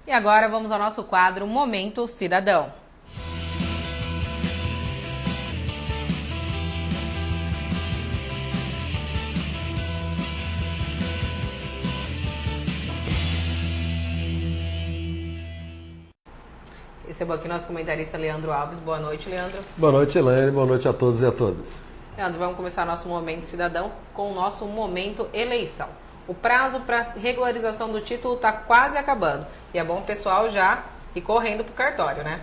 E agora vamos ao nosso quadro Momento Cidadão. Recebo aqui nosso comentarista Leandro Alves. Boa noite, Leandro. Boa noite, Elaine. Boa noite a todos e a todas. Leandro, vamos começar nosso Momento Cidadão com o nosso Momento Eleição. O prazo para regularização do título está quase acabando. E é bom o pessoal já ir correndo para o cartório, né?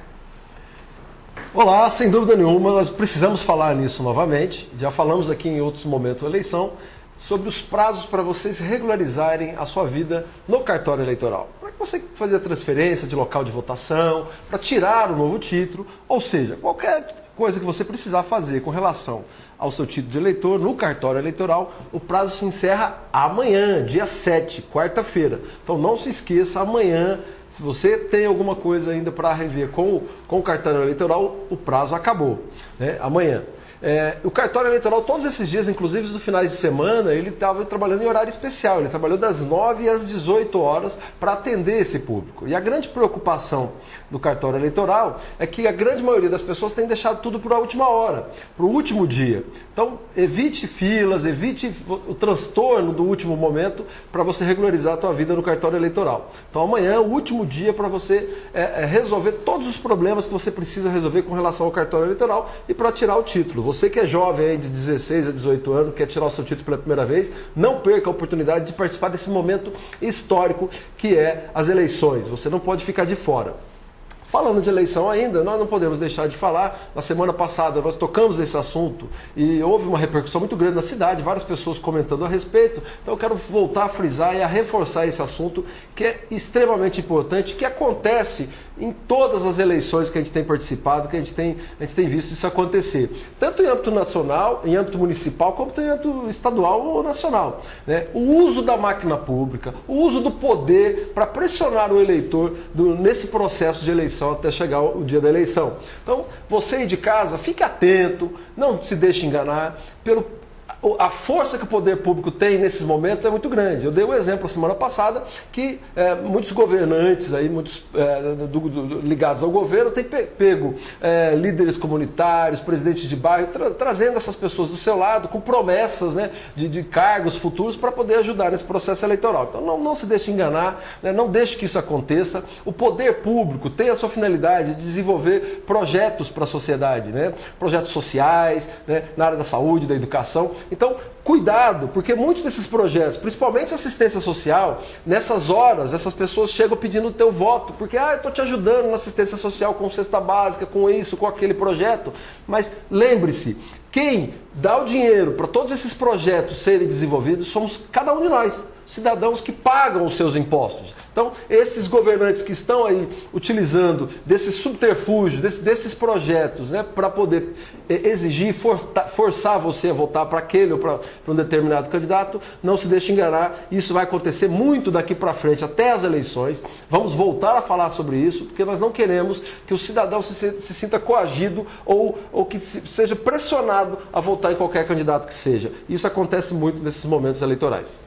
Olá, sem dúvida nenhuma, nós precisamos falar nisso novamente. Já falamos aqui em outros momentos da eleição sobre os prazos para vocês regularizarem a sua vida no cartório eleitoral. Para você fazer a transferência de local de votação, para tirar o novo título, ou seja, qualquer coisa que você precisar fazer com relação ao seu título de eleitor no cartório eleitoral, o prazo se encerra amanhã, dia 7, quarta-feira. Então não se esqueça, amanhã, se você tem alguma coisa ainda para rever com o cartório eleitoral, o prazo acabou, né? Amanhã. O cartório eleitoral, todos esses dias, inclusive nos finais de semana, ele estava trabalhando em horário especial. Ele trabalhou das 9 às 18 horas para atender esse público. E a grande preocupação do cartório eleitoral é que a grande maioria das pessoas tem deixado tudo para a última hora, para o último dia. Então, evite filas, evite o transtorno do último momento para você regularizar a sua vida no cartório eleitoral. Então, amanhã é o último dia para você resolver todos os problemas que você precisa resolver com relação ao cartório eleitoral e para tirar o título. Você que é jovem aí de 16 a 18 anos, quer tirar o seu título pela primeira vez, não perca a oportunidade de participar desse momento histórico que é as eleições. Você não pode ficar de fora. Falando de eleição ainda, nós não podemos deixar de falar. Na semana passada nós tocamos nesse assunto e houve uma repercussão muito grande na cidade, várias pessoas comentando a respeito. Então eu quero voltar a frisar e a reforçar esse assunto que é extremamente importante, que acontece em todas as eleições que a gente tem participado, que a gente tem visto isso acontecer. Tanto em âmbito nacional, em âmbito municipal, como em âmbito estadual ou nacional, né? O uso da máquina pública, o uso do poder para pressionar o eleitor nesse processo de eleição até chegar o dia da eleição. Então, você aí de casa, fique atento, não se deixe enganar a força que o poder público tem nesses momentos é muito grande. Eu dei um exemplo na semana passada que muitos governantes aí, muitos ligados ao governo têm pego líderes comunitários, presidentes de bairro, trazendo essas pessoas do seu lado com promessas, né, de cargos futuros para poder ajudar nesse processo eleitoral. Então não se deixe enganar, né, não deixe que isso aconteça. O poder público tem a sua finalidade de desenvolver projetos para a sociedade, né, projetos sociais, né, na área da saúde, da educação. Então, cuidado, porque muitos desses projetos, principalmente assistência social, nessas horas, essas pessoas chegam pedindo o teu voto, porque eu estou te ajudando na assistência social com cesta básica, com isso, com aquele projeto. Mas lembre-se, quem dá o dinheiro para todos esses projetos serem desenvolvidos somos cada um de nós, cidadãos que pagam os seus impostos. Então, esses governantes que estão aí utilizando desse subterfúgio, desses projetos, né, para poder exigir, forçar você a votar para aquele ou para um determinado candidato, não se deixe enganar. Isso vai acontecer muito daqui para frente, até as eleições. Vamos voltar a falar sobre isso, porque nós não queremos que o cidadão se sinta coagido ou que seja pressionado a votar em qualquer candidato que seja. Isso acontece muito nesses momentos eleitorais.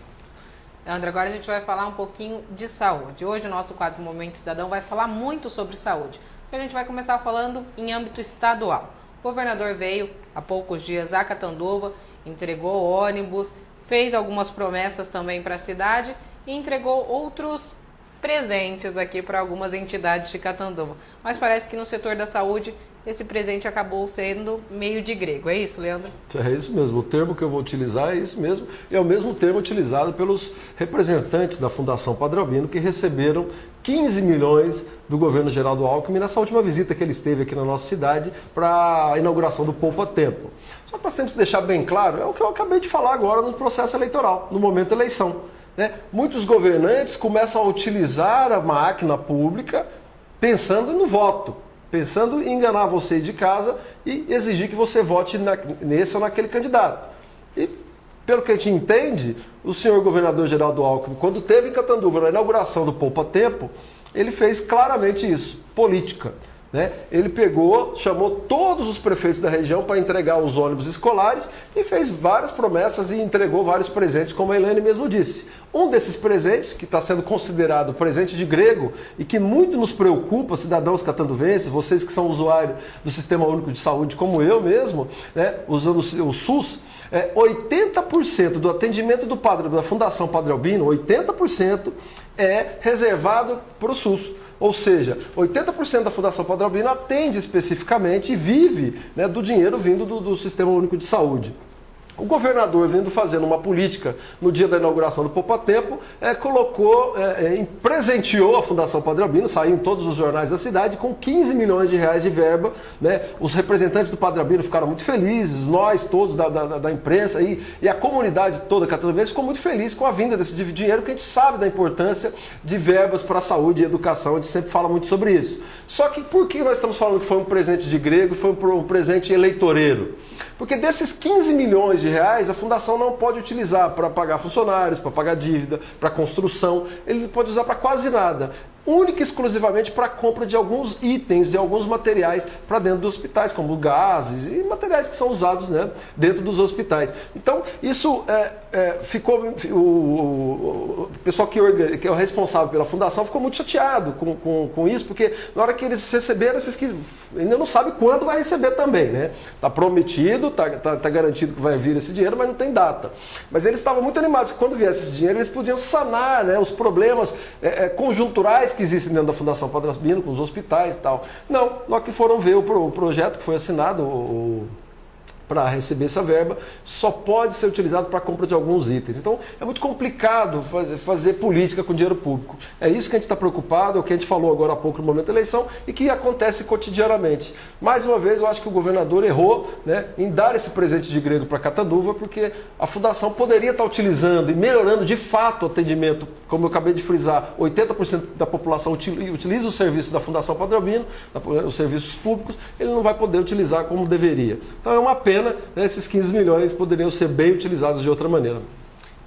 Leandro, agora a gente vai falar um pouquinho de saúde. Hoje o nosso quadro Momento Cidadão vai falar muito sobre saúde. A gente vai começar falando em âmbito estadual. O governador veio há poucos dias a Catanduva, entregou ônibus, fez algumas promessas também para a cidade e entregou outros presentes aqui para algumas entidades de Catanduva. Mas parece que no setor da saúde esse presente acabou sendo meio de grego. É isso, Leandro? É isso mesmo. O termo que eu vou utilizar é esse mesmo. É o mesmo termo utilizado pelos representantes da Fundação Padre Albino, que receberam 15 milhões do governo Geraldo Alckmin nessa última visita que ele esteve aqui na nossa cidade para a inauguração do Poupa Tempo. Só que nós temos que deixar bem claro, é o que eu acabei de falar agora no processo eleitoral, no momento da eleição, né? Muitos governantes começam a utilizar a máquina pública pensando no voto, pensando em enganar você de casa e exigir que você vote nesse ou naquele candidato. E, pelo que a gente entende, o senhor governador Geraldo Alckmin, quando teve em Catanduva na inauguração do Poupa Tempo, ele fez claramente isso, política. né? Ele pegou, chamou todos os prefeitos da região para entregar os ônibus escolares e fez várias promessas e entregou vários presentes, como a Helene mesmo disse. Um desses presentes, que está sendo considerado presente de grego e que muito nos preocupa, cidadãos catanduvenses, vocês que são usuários do Sistema Único de Saúde, como eu mesmo, né, usando o SUS, 80% do atendimento da Fundação Padre Albino, 80% é reservado para o SUS. Ou seja, 80% da Fundação Padre Albino atende especificamente e vive, né, do dinheiro vindo do Sistema Único de Saúde. O governador, vindo fazendo uma política no dia da inauguração do Poupa Tempo, presenteou a Fundação Padre Albino, saiu em todos os jornais da cidade, com 15 milhões de reais de verba, né? Os representantes do Padre Albino ficaram muito felizes, nós todos da imprensa e a comunidade toda catarinense ficou muito feliz com a vinda desse dinheiro, que a gente sabe da importância de verbas para a saúde e educação, a gente sempre fala muito sobre isso. Só que por que nós estamos falando que foi um presente de grego, foi um presente eleitoreiro? Porque desses 15 milhões de reais, a fundação não pode utilizar para pagar funcionários, para pagar dívida, para construção, ele pode usar para quase nada. Única e exclusivamente para a compra de alguns itens, de alguns materiais para dentro dos hospitais, como gases e materiais que são usados, né, dentro dos hospitais. Então, isso ficou... O pessoal que é o responsável pela fundação ficou muito chateado com isso, porque na hora que eles receberam, ainda não sabem quando vai receber também, né? Está prometido, tá garantido que vai vir esse dinheiro, mas não tem data. Mas eles estavam muito animados que quando viesse esse dinheiro, eles podiam sanar, né, os problemas conjunturais que existem dentro da Fundação Padre Albino, com os hospitais e tal. Não, logo que foram ver o projeto que foi assinado, para receber essa verba, só pode ser utilizado para a compra de alguns itens. Então, é muito complicado fazer política com dinheiro público. É isso que a gente está preocupado, é o que a gente falou agora há pouco no momento da eleição e que acontece cotidianamente. Mais uma vez, eu acho que o governador errou, né, em dar esse presente de grego para Catanduva, porque a fundação poderia estar utilizando e melhorando de fato o atendimento. Como eu acabei de frisar, 80% da população utiliza o serviço da Fundação Padre Albino, os serviços públicos, ele não vai poder utilizar como deveria. Então, é uma pena. Esses 15 milhões poderiam ser bem utilizados de outra maneira.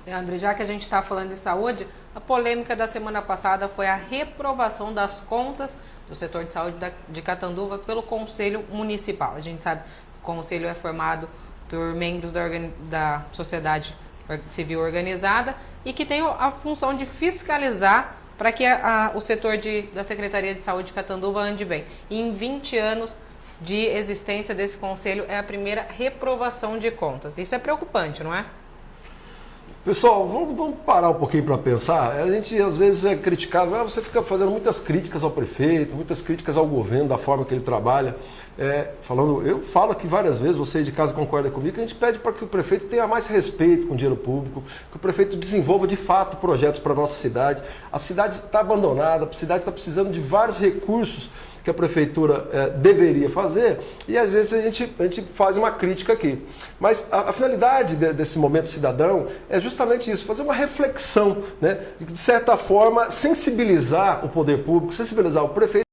Leandro, já que a gente está falando de saúde, a polêmica da semana passada foi a reprovação das contas do setor de saúde de Catanduva pelo Conselho Municipal. A gente sabe que o Conselho é formado por membros da sociedade civil organizada e que tem a função de fiscalizar para que o setor da Secretaria de Saúde de Catanduva ande bem. E em 20 anos de existência desse conselho é a primeira reprovação de contas. Isso é preocupante, não é? Pessoal, vamos parar um pouquinho para pensar. A gente às vezes é criticado, você fica fazendo muitas críticas ao prefeito, muitas críticas ao governo, da forma que ele trabalha. Eu falo aqui várias vezes, você de casa concorda comigo, que a gente pede para que o prefeito tenha mais respeito com o dinheiro público, que o prefeito desenvolva de fato projetos para a nossa cidade. A cidade está abandonada, a cidade está precisando de vários recursos que a prefeitura deveria fazer, e às vezes a gente faz uma crítica aqui. Mas a finalidade desse momento cidadão é justamente isso, fazer uma reflexão, né? De certa forma, sensibilizar o poder público, sensibilizar o prefeito,